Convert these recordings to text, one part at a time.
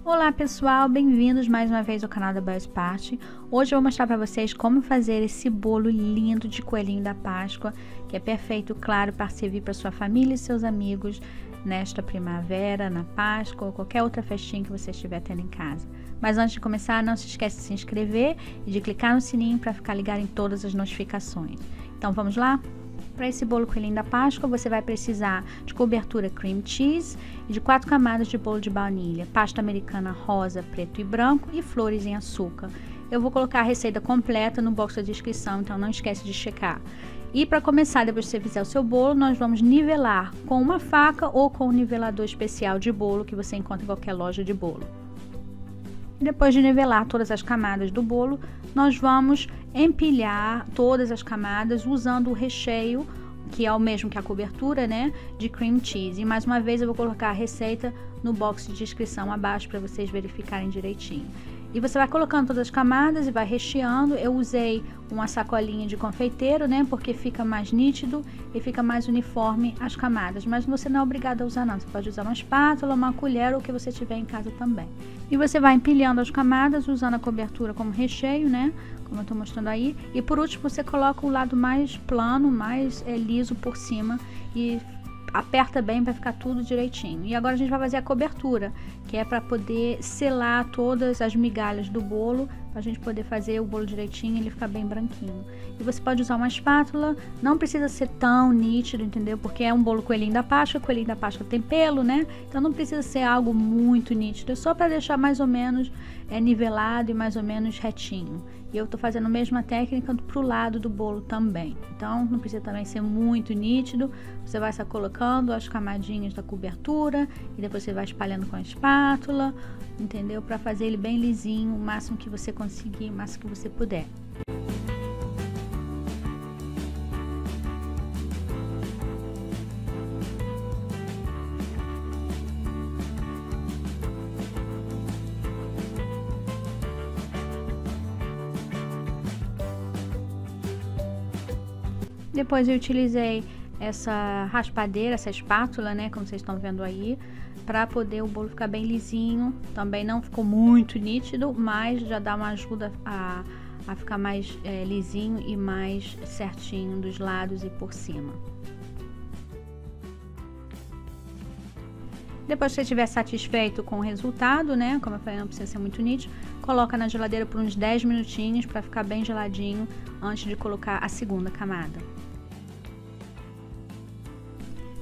Olá pessoal, bem-vindos mais uma vez ao canal da Bells Party. Hoje eu vou mostrar para vocês como fazer esse bolo lindo de coelhinho da Páscoa, que é perfeito, claro, para servir para sua família e seus amigos nesta primavera, na Páscoa ou qualquer outra festinha que você estiver tendo em casa. Mas antes de começar, não se esqueça de se inscrever e de clicar no sininho para ficar ligado em todas as notificações. Então vamos lá? Para esse bolo coelhinho da Páscoa, você vai precisar de cobertura cream cheese e de 4 camadas de bolo de baunilha, pasta americana rosa, preto e branco e flores em açúcar. Eu vou colocar a receita completa no box da descrição, então não esquece de checar. E para começar, depois que você fizer o seu bolo, nós vamos nivelar com uma faca ou com um nivelador especial de bolo que você encontra em qualquer loja de bolo. Depois de nivelar todas as camadas do bolo, nós vamos empilhar todas as camadas usando o recheio, que é o mesmo que a cobertura, né, de cream cheese. E mais uma vez eu vou colocar a receita no box de descrição abaixo para vocês verificarem direitinho. E você vai colocando todas as camadas e vai recheando. Eu usei uma sacolinha de confeiteiro, né, porque fica mais nítido e fica mais uniforme as camadas. Mas você não é obrigado a usar não, você pode usar uma espátula, uma colher ou o que você tiver em casa também. E você vai empilhando as camadas usando a cobertura como recheio, né, como eu tô mostrando aí. E por último você coloca o lado mais plano, mais liso por cima e aperta bem para ficar tudo direitinho. E agora a gente vai fazer a cobertura, que é para poder selar todas as migalhas do bolo, para a gente poder fazer o bolo direitinho e ele ficar bem branquinho. E você pode usar uma espátula, não precisa ser tão nítido, entendeu? Porque é um bolo coelhinho da Páscoa tem pelo, né? Então não precisa ser algo muito nítido, é só para deixar mais ou menos nivelado e mais ou menos retinho. E eu tô fazendo a mesma técnica pro lado do bolo também. Então não precisa também ser muito nítido. Você vai só colocando as camadinhas da cobertura e depois você vai espalhando com a espátula, entendeu? Para fazer ele bem lisinho, o máximo que você conseguir, o máximo que você puder. Depois eu utilizei essa raspadeira, essa espátula, né, como vocês estão vendo aí, para poder o bolo ficar bem lisinho. Também não ficou muito nítido, mas já dá uma ajuda a ficar mais lisinho e mais certinho dos lados e por cima. Depois que você estiver satisfeito com o resultado, né, como eu falei, não precisa ser muito nítido, coloca na geladeira por uns 10 minutinhos para ficar bem geladinho antes de colocar a segunda camada.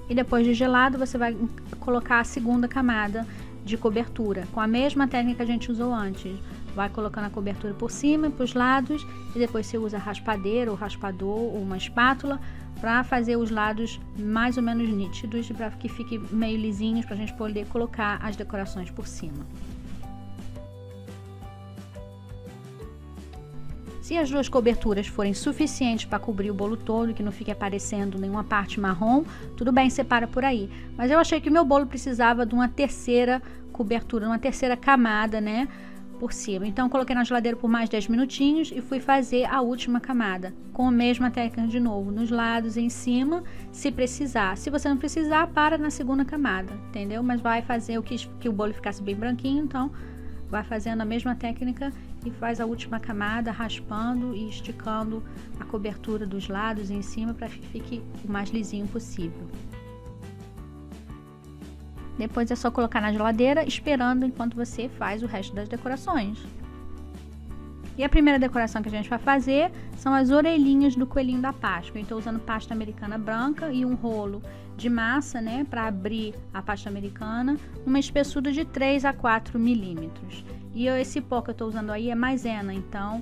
E depois de gelado, você vai colocar a segunda camada de cobertura, com a mesma técnica que a gente usou antes. Vai colocando a cobertura por cima e para os lados, e depois você usa raspadeira ou raspador ou uma espátula para fazer os lados mais ou menos nítidos, para que fique meio lisinhos, para a gente poder colocar as decorações por cima. Se as duas coberturas forem suficientes para cobrir o bolo todo, que não fique aparecendo nenhuma parte marrom, tudo bem, separa por aí. Mas eu achei que o meu bolo precisava de uma terceira cobertura, uma terceira camada, né, por cima. Então coloquei na geladeira por mais 10 minutinhos e fui fazer a última camada, com a mesma técnica de novo, nos lados e em cima, se precisar. Se você não precisar, para na segunda camada, entendeu? Mas vai fazer que o bolo ficasse bem branquinho, então vai fazendo a mesma técnica e faz a última camada, raspando e esticando a cobertura dos lados e em cima para que fique o mais lisinho possível. Depois é só colocar na geladeira, esperando enquanto você faz o resto das decorações. E a primeira decoração que a gente vai fazer são as orelhinhas do coelhinho da Páscoa. Eu estou usando pasta americana branca e um rolo de massa, né, para abrir a pasta americana, uma espessura de 3 a 4 milímetros. E esse pó que eu estou usando aí é maisena, então,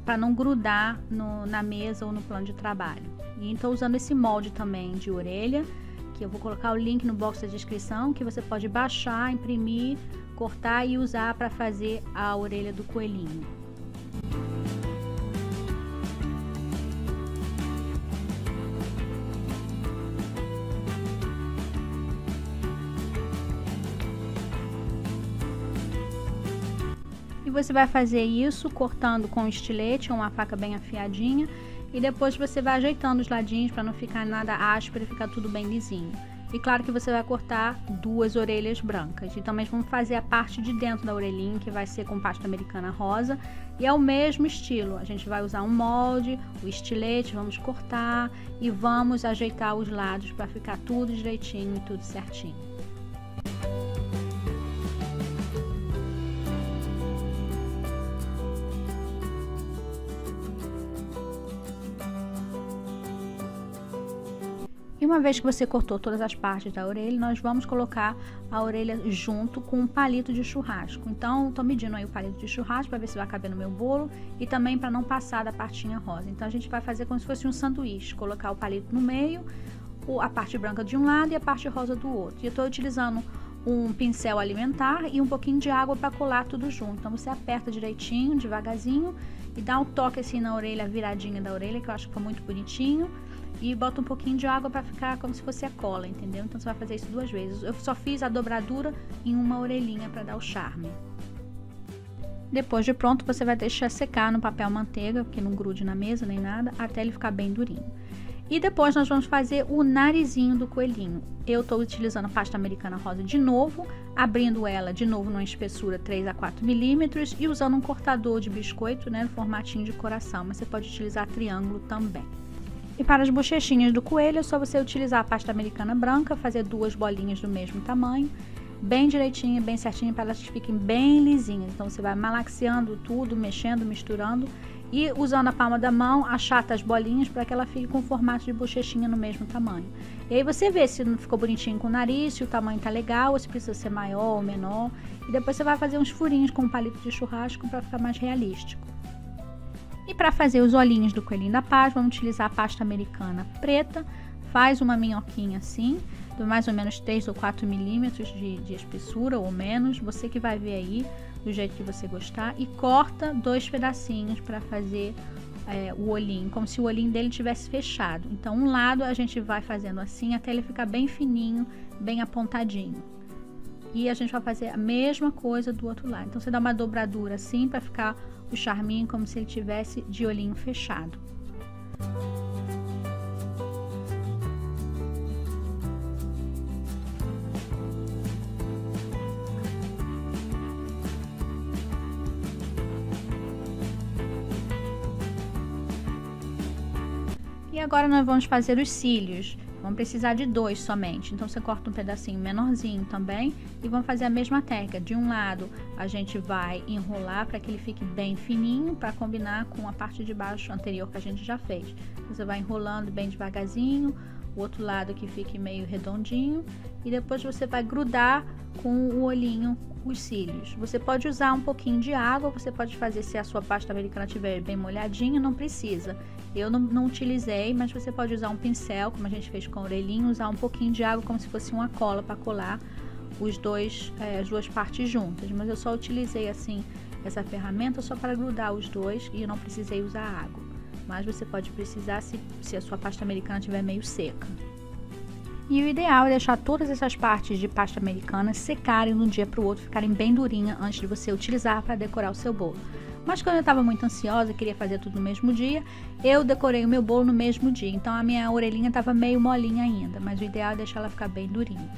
para não grudar na mesa ou no plano de trabalho. E estou usando esse molde também de orelha, que eu vou colocar o link no box da descrição, que você pode baixar, imprimir, cortar e usar para fazer a orelha do coelhinho. E você vai fazer isso cortando com um estilete ou uma faca bem afiadinha. E depois você vai ajeitando os ladinhos para não ficar nada áspero e ficar tudo bem lisinho. E claro que você vai cortar 2 orelhas brancas. E também vamos fazer a parte de dentro da orelhinha, que vai ser com pasta americana rosa. E é o mesmo estilo. A gente vai usar um molde, o estilete, vamos cortar e vamos ajeitar os lados para ficar tudo direitinho e tudo certinho. E uma vez que você cortou todas as partes da orelha, nós vamos colocar a orelha junto com um palito de churrasco. Então, estou medindo aí o palito de churrasco para ver se vai caber no meu bolo e também para não passar da partinha rosa. Então, a gente vai fazer como se fosse um sanduíche, colocar o palito no meio, a parte branca de um lado e a parte rosa do outro. E eu estou utilizando um pincel alimentar e um pouquinho de água para colar tudo junto. Então, você aperta direitinho, devagarzinho e dá um toque assim na orelha, a viradinha da orelha, que eu acho que ficou muito bonitinho. E bota um pouquinho de água para ficar como se fosse a cola, entendeu? Então, você vai fazer isso 2 vezes. Eu só fiz a dobradura em uma orelhinha para dar o charme. Depois de pronto, você vai deixar secar no papel manteiga, que não grude na mesa nem nada, até ele ficar bem durinho. E depois nós vamos fazer o narizinho do coelhinho. Eu estou utilizando pasta americana rosa de novo, abrindo ela de novo numa espessura 3 a 4 milímetros e usando um cortador de biscoito, né, no formatinho de coração, mas você pode utilizar triângulo também. E para as bochechinhas do coelho, é só você utilizar a pasta americana branca, fazer 2 bolinhas do mesmo tamanho, bem direitinho, bem certinho, para elas fiquem bem lisinhas. Então, você vai malaxeando tudo, mexendo, misturando e usando a palma da mão, achata as bolinhas para que ela fique com o formato de bochechinha no mesmo tamanho. E aí você vê se não ficou bonitinho com o nariz, se o tamanho tá legal, ou se precisa ser maior ou menor. E depois você vai fazer uns furinhos com um palito de churrasco para ficar mais realístico. E para fazer os olhinhos do coelhinho da Páscoa, vamos utilizar a pasta americana preta. Faz uma minhoquinha assim, de mais ou menos 3 ou 4 milímetros de espessura ou menos. Você que vai ver aí, do jeito que você gostar. E corta 2 pedacinhos para fazer o olhinho, como se o olhinho dele tivesse fechado. Então, um lado a gente vai fazendo assim, até ele ficar bem fininho, bem apontadinho. E a gente vai fazer a mesma coisa do outro lado. Então, você dá uma dobradura assim, para ficar o charminho como se ele tivesse de olhinho fechado. E agora nós vamos fazer os cílios. Vamos precisar de 2 somente. Então, você corta um pedacinho menorzinho também e vamos fazer a mesma técnica. De um lado, a gente vai enrolar para que ele fique bem fininho, para combinar com a parte de baixo anterior que a gente já fez. Você vai enrolando bem devagarzinho, o outro lado que fique meio redondinho e depois você vai grudar com o olhinho os cílios. Você pode usar um pouquinho de água, você pode fazer, se a sua pasta americana estiver bem molhadinha, não precisa. Eu não utilizei, mas você pode usar um pincel, como a gente fez com a orelhinha, usar um pouquinho de água como se fosse uma cola para colar as 2 partes juntas. Mas eu só utilizei assim essa ferramenta só para grudar os 2 e eu não precisei usar água. Mas você pode precisar se a sua pasta americana estiver meio seca. E o ideal é deixar todas essas partes de pasta americana secarem de um dia para o outro, ficarem bem durinhas antes de você utilizar para decorar o seu bolo. Mas quando eu estava muito ansiosa, queria fazer tudo no mesmo dia, eu decorei o meu bolo no mesmo dia. Então a minha orelhinha estava meio molinha ainda, mas o ideal é deixar ela ficar bem durinha.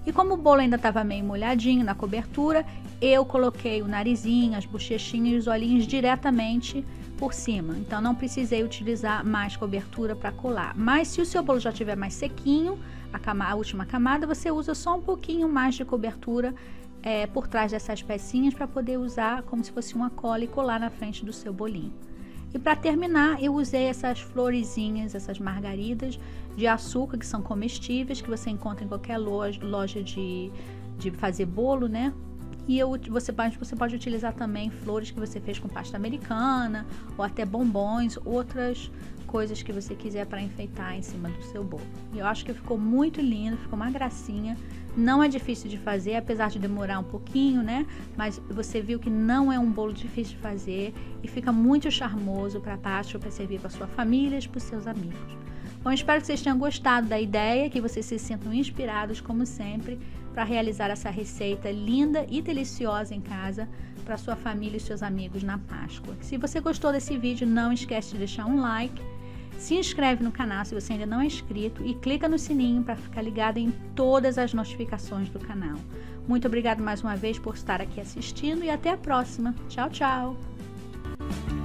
E como o bolo ainda estava meio molhadinho na cobertura, eu coloquei o narizinho, as bochechinhas e os olhinhos diretamente por cima. Então não precisei utilizar mais cobertura para colar. Mas se o seu bolo já estiver mais sequinho, a última camada, você usa só um pouquinho mais de cobertura por trás dessas pecinhas para poder usar como se fosse uma cola e colar na frente do seu bolinho. E para terminar, eu usei essas florezinhas, essas margaridas de açúcar que são comestíveis, que você encontra em qualquer loja de fazer bolo, né? E você pode utilizar também flores que você fez com pasta americana ou até bombons, outras coisas que você quiser para enfeitar em cima do seu bolo. E eu acho que ficou muito lindo, ficou uma gracinha. Não é difícil de fazer, apesar de demorar um pouquinho, né? Mas você viu que não é um bolo difícil de fazer e fica muito charmoso para a Páscoa, para servir para sua família e para os seus amigos. Bom, espero que vocês tenham gostado da ideia, que vocês se sintam inspirados, como sempre, para realizar essa receita linda e deliciosa em casa para sua família e seus amigos na Páscoa. Se você gostou desse vídeo, não esquece de deixar um like. Se inscreve no canal se você ainda não é inscrito e clica no sininho para ficar ligado em todas as notificações do canal. Muito obrigado mais uma vez por estar aqui assistindo e até a próxima. Tchau, tchau!